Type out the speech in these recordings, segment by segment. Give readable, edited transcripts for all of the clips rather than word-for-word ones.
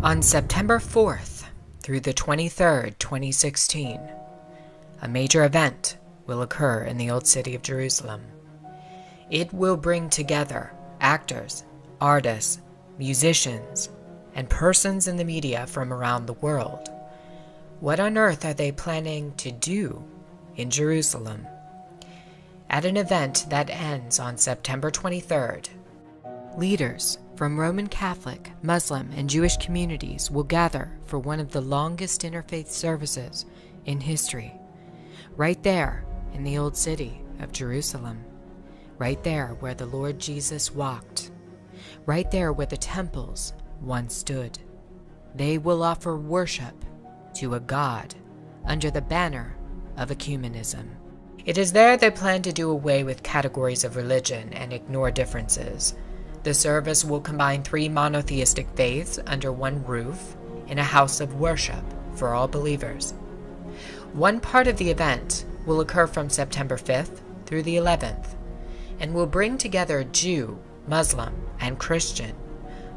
On September 4th through the 23rd, 2016, a major event will occur in the Old City of Jerusalem. It will bring together actors, artists, musicians, and persons in the media from around the world. What on earth are they planning to do in Jerusalem? At an event that ends on September 23rd, leaders from Roman Catholic, Muslim, and Jewish communities will gather for one of the longest interfaith services in history, right there in the Old City of Jerusalem, right there where the Lord Jesus walked, right there where the temples once stood. They will offer worship to a God under the banner of Ecumenism. It is there they plan to do away with categories of religion and ignore differences. The service will combine three monotheistic faiths under one roof in a house of worship for all believers. One part of the event will occur from September 5th through the 11th and will bring together Jew, Muslim, and Christian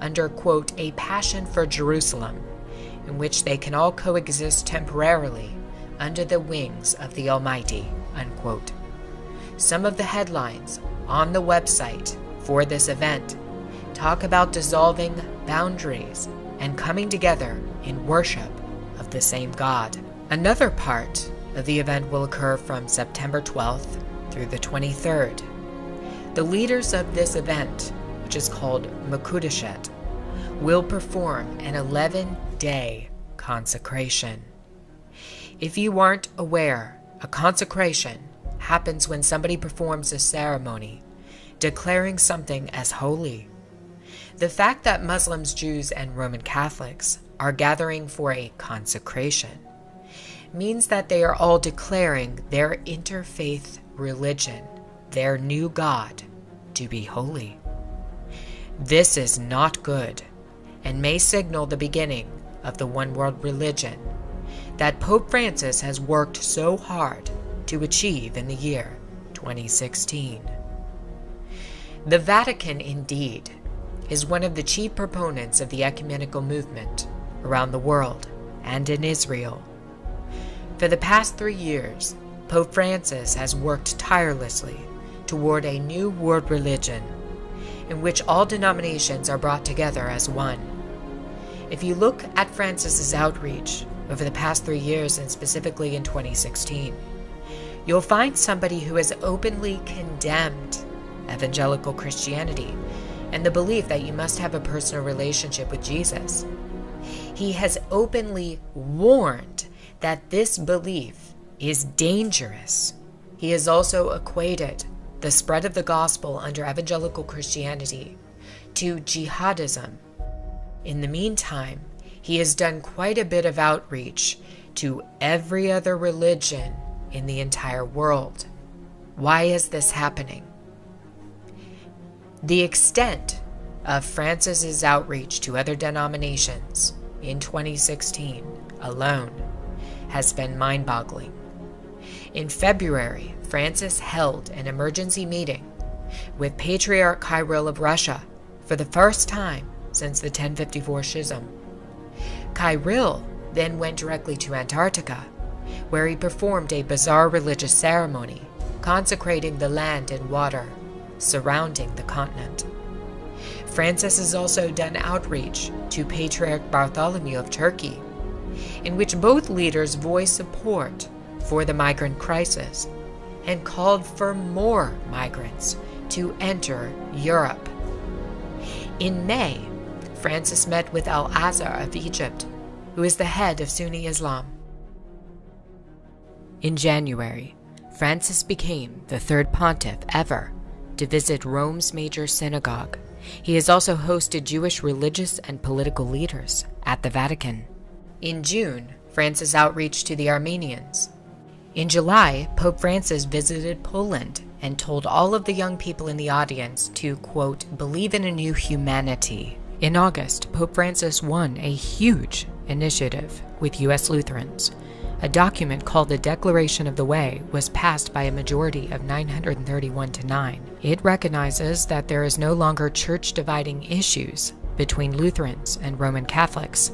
under, quote, a passion for Jerusalem, in which they can all coexist temporarily under the wings of the Almighty, unquote. Some of the headlines on the website for this event talk about dissolving boundaries and coming together in worship of the same God. Another part of the event will occur from September 12th through the 23rd. The leaders of this event, which is called Mekudeshet, will perform an 11-day consecration. If you aren't aware, a consecration happens when somebody performs a ceremony declaring something as holy. The fact that Muslims, Jews, and Roman Catholics are gathering for a consecration means that they are all declaring their interfaith religion, their new God, to be holy. This is not good and may signal the beginning of the one-world religion that Pope Francis has worked so hard to achieve in the year 2016. The Vatican, indeed, is one of the chief proponents of the ecumenical movement around the world and in Israel. For the past 3 years, Pope Francis has worked tirelessly toward a new world religion in which all denominations are brought together as one. If you look at Francis's outreach over the past 3 years, and specifically in 2016, you'll find somebody who has openly condemned evangelical Christianity and the belief that you must have a personal relationship with Jesus. He has openly warned that this belief is dangerous. He has also equated the spread of the gospel under evangelical Christianity to jihadism. In the meantime, he has done quite a bit of outreach to every other religion in the entire world. Why is this happening? The extent of Francis's outreach to other denominations in 2016 alone has been mind-boggling. In February, Francis held an emergency meeting with Patriarch Kirill of Russia for the first time since the 1054 Schism. Kirill then went directly to Antarctica, where he performed a bizarre religious ceremony consecrating the land and water surrounding the continent. Francis has also done outreach to Patriarch Bartholomew of Turkey, in which both leaders voiced support for the migrant crisis and called for more migrants to enter Europe. In May, Francis met with Al-Azhar of Egypt, who is the head of Sunni Islam. In January, Francis became the third pontiff ever to visit Rome's major synagogue. He has also hosted Jewish religious and political leaders at the Vatican. In June, Francis outreached to the Armenians. In July, Pope Francis visited Poland and told all of the young people in the audience to, quote, believe in a new humanity. In August, Pope Francis won a huge initiative with U.S. Lutherans. A document called the Declaration of the Way was passed by a majority of 931 to 9. It recognizes that there is no longer church-dividing issues between Lutherans and Roman Catholics.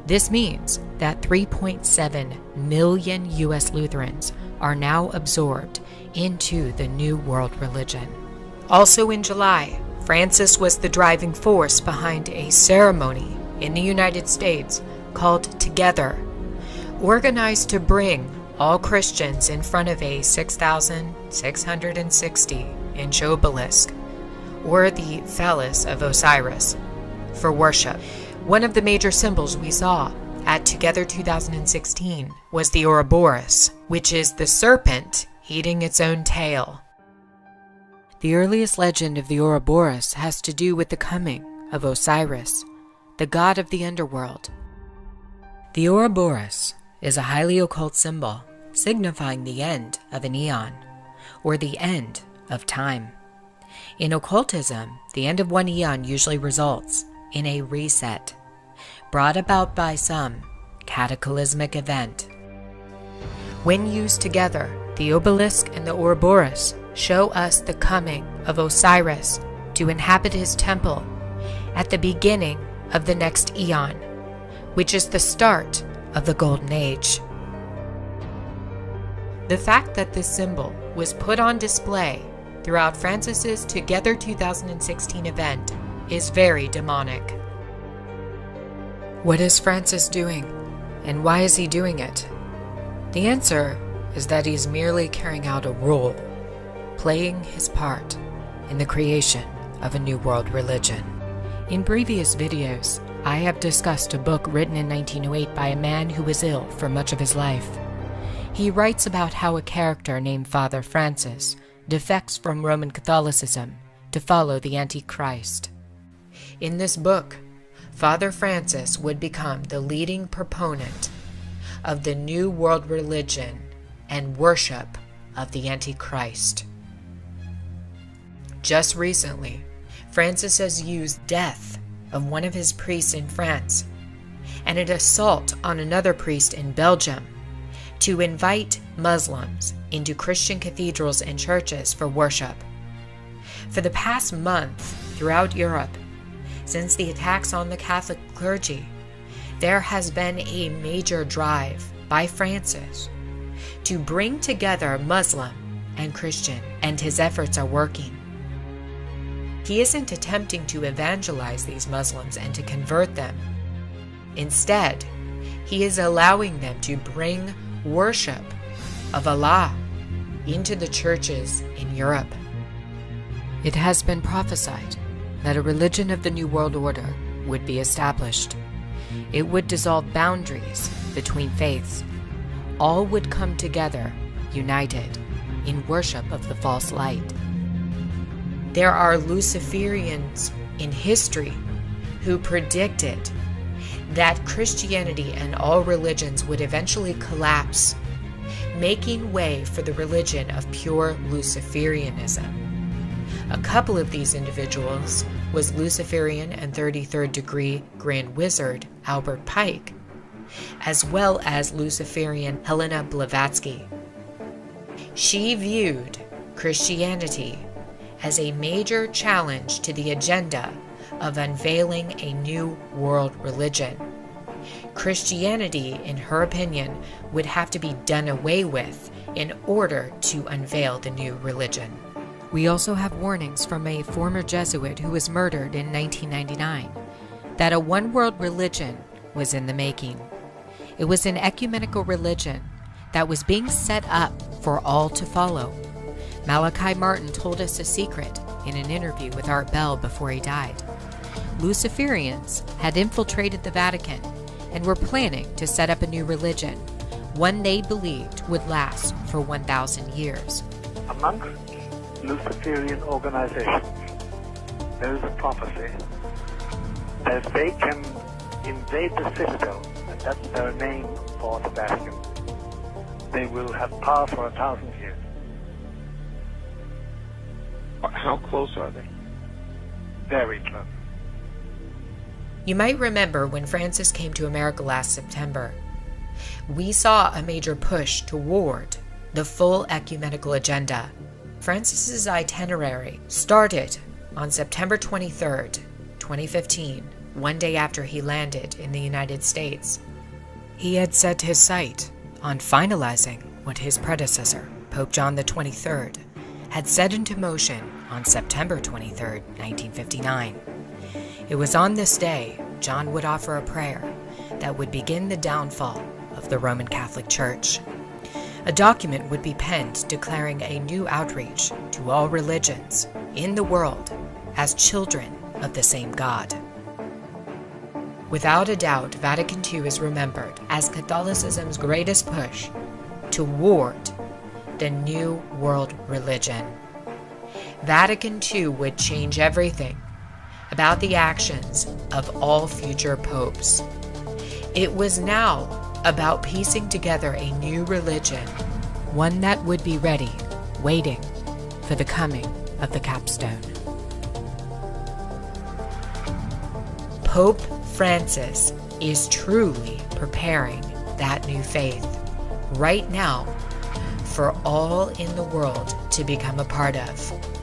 This means that 3.7 million U.S. Lutherans are now absorbed into the New World Religion. Also in July, Francis was the driving force behind a ceremony in the United States called Together, organized to bring all Christians in front of a 6,660-inch obelisk, or the phallus of Osiris, for worship. One of the major symbols we saw at Together 2016 was the Ouroboros, which is the serpent eating its own tail. The earliest legend of the Ouroboros has to do with the coming of Osiris, the god of the underworld. The Ouroboros is a highly occult symbol signifying the end of an eon, or the end of time. In occultism, the end of one eon usually results in a reset, brought about by some cataclysmic event. When used together, the obelisk and the Ouroboros show us the coming of Osiris to inhabit his temple at the beginning of the next eon, which is the start of the Golden Age. The fact that this symbol was put on display throughout Francis's Together 2016 event is very demonic. What is Francis doing, and why is he doing it? The answer is that he's merely carrying out a role, playing his part in the creation of a new world religion. In previous videos, I have discussed a book written in 1908 by a man who was ill for much of his life. He writes about how a character named Father Francis defects from Roman Catholicism to follow the Antichrist. In this book, Father Francis would become the leading proponent of the new world religion and worship of the Antichrist. Just recently, Francis has used death of one of his priests in France and an assault on another priest in Belgium to invite Muslims into Christian cathedrals and churches for worship. For the past month, throughout Europe, since the attacks on the Catholic clergy, there has been a major drive by Francis to bring together Muslim and Christian, and his efforts are working. He isn't attempting to evangelize these Muslims and to convert them. Instead, he is allowing them to bring worship of Allah into the churches in Europe. It has been prophesied that a religion of the New World Order would be established. It would dissolve boundaries between faiths. All would come together, united, in worship of the false light. There are Luciferians in history who predicted that Christianity and all religions would eventually collapse, making way for the religion of pure Luciferianism. A couple of these individuals was Luciferian and 33rd degree Grand Wizard Albert Pike, as well as Luciferian Helena Blavatsky. She viewed Christianity as a major challenge to the agenda of unveiling a new world religion. Christianity, in her opinion, would have to be done away with in order to unveil the new religion. We also have warnings from a former Jesuit who was murdered in 1999 that a one-world religion was in the making. It was an ecumenical religion that was being set up for all to follow. Malachi Martin told us a secret in an interview with Art Bell before he died. Luciferians had infiltrated the Vatican and were planning to set up a new religion, one they believed would last for 1,000 years. Amongst Luciferian organizations, there is a prophecy that if they can invade the Citadel, and that's their name for the Vatican, they will have power for 1,000 years. How close are they? Very close. You might remember when Francis came to America last September, we saw a major push toward the full ecumenical agenda. Francis's itinerary started on September 23rd, 2015, one day after he landed in the United States, he had set his sight on finalizing what his predecessor, Pope John the 23rd, had set into motion on September 23, 1959. It was on this day John would offer a prayer that would begin the downfall of the Roman Catholic Church. A document would be penned declaring a new outreach to all religions in the world as children of the same God. Without a doubt, Vatican II is remembered as Catholicism's greatest push toward the New World Religion. Vatican II would change everything about the actions of all future popes. It was now about piecing together a new religion, one that would be ready, waiting for the coming of the capstone. Pope Francis is truly preparing that new faith right now for all in the world to become a part of.